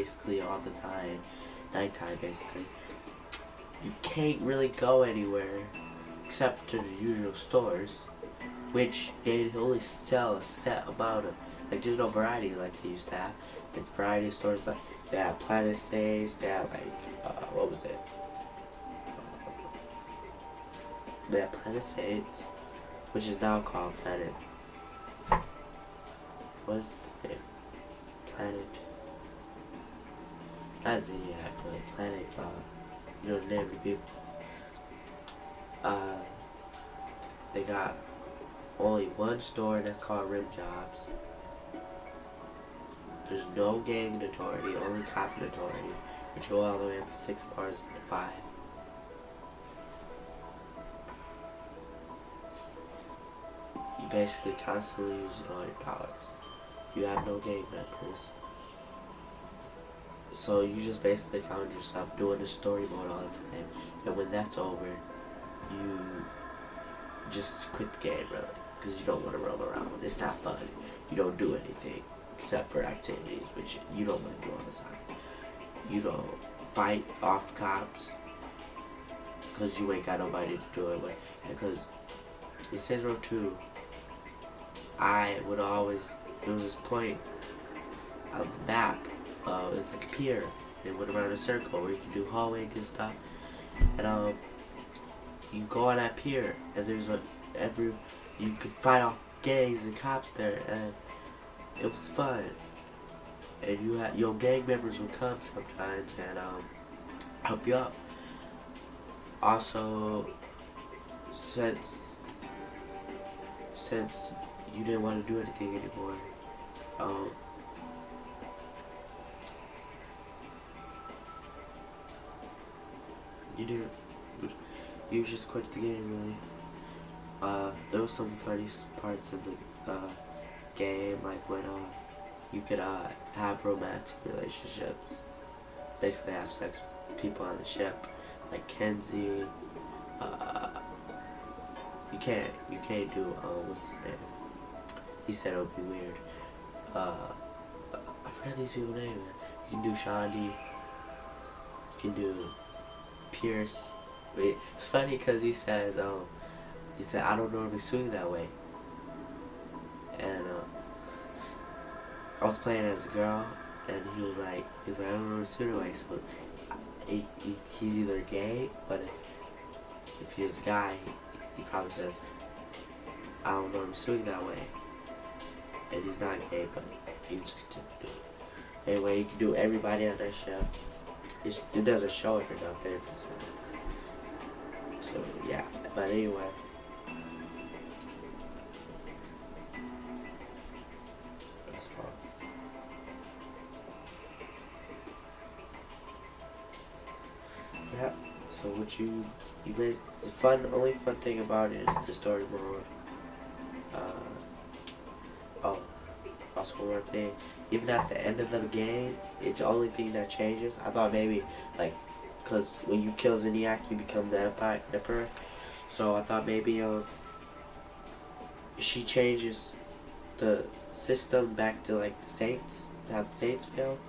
basically all the time, nighttime basically. You can't really go anywhere except to the usual stores, which they only sell a set amount of, like there's no variety like they used to have. Like variety stores, like they have Planet Saves, they have like, what was it? They have Planet Saves, which is now called Planet, what's the name? Planet, not Zodiac, but Planet, you know the name of the people. They got only one store that's called Rim Jobs. There's no gang authority, only cop authority, which go all the way up to 6 bars and 5. You basically constantly using all your powers. You have no gang members. So you just basically found yourself doing the story mode all the time. And when that's over, you just quit the game, really. Because you don't want to roam around. It's not fun. You don't do anything except for activities, which you don't want to do all the time. You don't fight off cops because you ain't got nobody to do it with. Because in Saints Row 2, I would always, there was this point of the map, it's like a pier, and it went around a circle where you can do hallway and stuff. And you go on that pier, and there's you could fight off gangs and cops there, and it was fun. And your gang members would come sometimes and help you out. Also, since you didn't want to do anything anymore, you just quit the game, really. There was some funny parts in the game, like when you could have romantic relationships, basically have sex with people on the ship, like Kenzie. You can't do what's his name? He said it would be weird. I forgot these people's names. You can do Shandi. You can do Pierce. It's funny because he said I don't normally swing that way. And I was playing as a girl, and he was like I don't normally swing that way. So he's either gay, but if he's a guy, he probably says I don't normally swing that way. And he's not gay, but he just didn't do it. Anyway, you can do everybody on that show. It doesn't show it or nothing. So yeah, but anyway. That's all. Yeah. So what you made the only fun thing about it is the story mode. Also one thing, even at the end of the game, it's the only thing that changes. I thought maybe, like, because when you kill Zinniac, you become the Emperor. So I thought maybe she changes the system back to like the Saints, to have the Saints feel.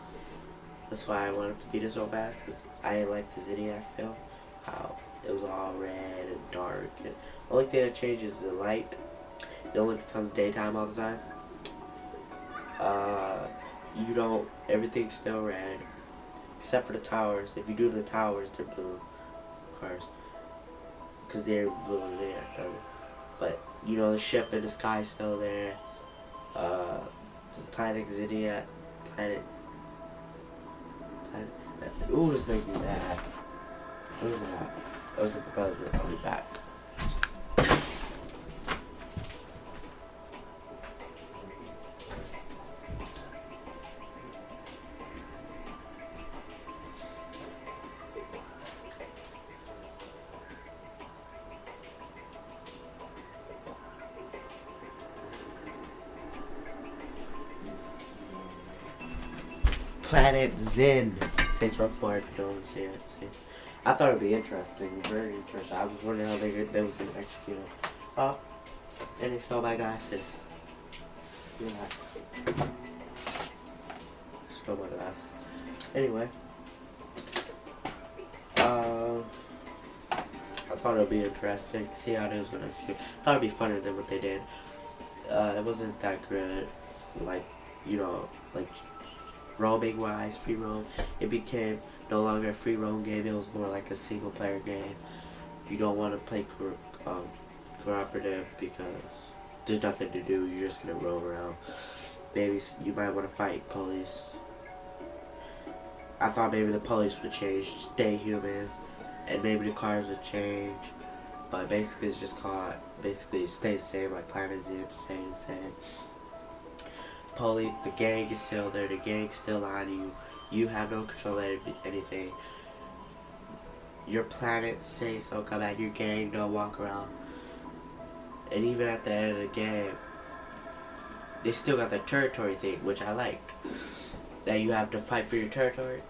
That's why I wanted to beat it so bad, because I didn't like the Zinniac feel. How it was all red and dark. And the only thing that changes is the light. It only becomes daytime all the time. Everything's still red, except for the towers. If you do the towers, they're blue, of course, because they're blue and they're dark. But, the ship in the sky is still there. Planet Zinniac, planet, ooh, this makes me mad. What is that? That was a propeller coming back. Planet Zen. Saints Row 4, if you don't see it. I thought it'd be interesting, very interesting. I was wondering how they was gonna execute it. Oh, and they stole my glasses. Yeah. Stole my glasses. Anyway, I thought it would be interesting. See how it is when I shoot. I thought it'd be funner than what they did. It wasn't that good. Like, you know, like roaming wise, free roam. It became no longer a free roam game. It was more like a single player game. You don't want to play cooperative because there's nothing to do. You're just gonna roam around. Maybe you might want to fight police. I thought maybe the police would change, stay human, and maybe the cars would change. But basically, it's just called basically stay the same. Like Planet Zoo, stay the same. Police, the gang is still there. The gang's still on you. You have no control of anything. Your planet says don't come back. Your gang don't walk around. And even at the end of the game, they still got the territory thing, which I liked. That you have to fight for your territory,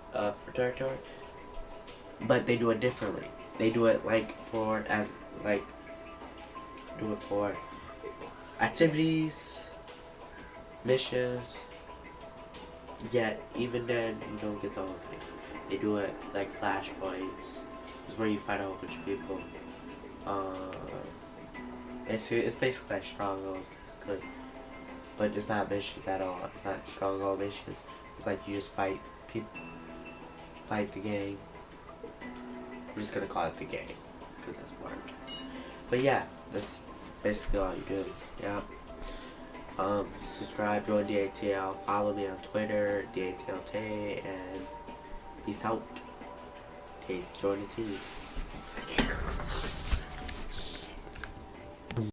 but they do it differently. They do it for activities, missions. Yet even then, you don't get the whole thing. They do it like flashpoints. It's where you fight a whole bunch of people. It's basically like strongholds, basically. But it's not missions at all. It's not stronghold missions. It's like you just fight people, fight the gang. I'm just gonna call it the gang, because that's more. But yeah, that's basically all you do. Yeah. Subscribe, join DATL, follow me on Twitter, DATLT, and peace out. Hey, join the team.